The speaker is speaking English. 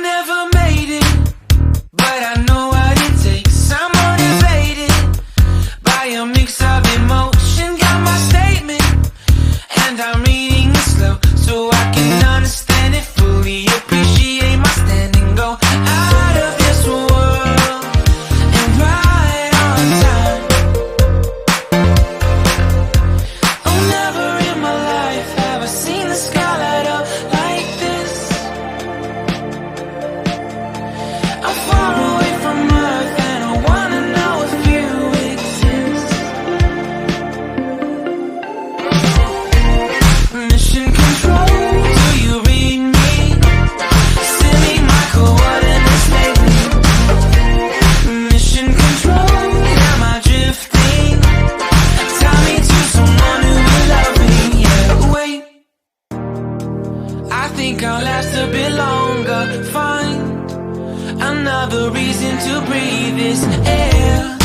never made it, but I know what it takes. I'm motivated by a mix of emotion. Got my statement, and I'm reading it slow so I can understand it fully. Appreciate my stand and go out of this world and right on time. Oh, never in my life have I seen the sky light up like this. I'm far away from Earth and I wanna know if you exist. Mission control, do you read me? Send me my coordinates lately. Mission control, am I drifting? Tie me to someone who will love me. Yeah, wait, I think I'll last a bit longer. Find another reason to breathe this air.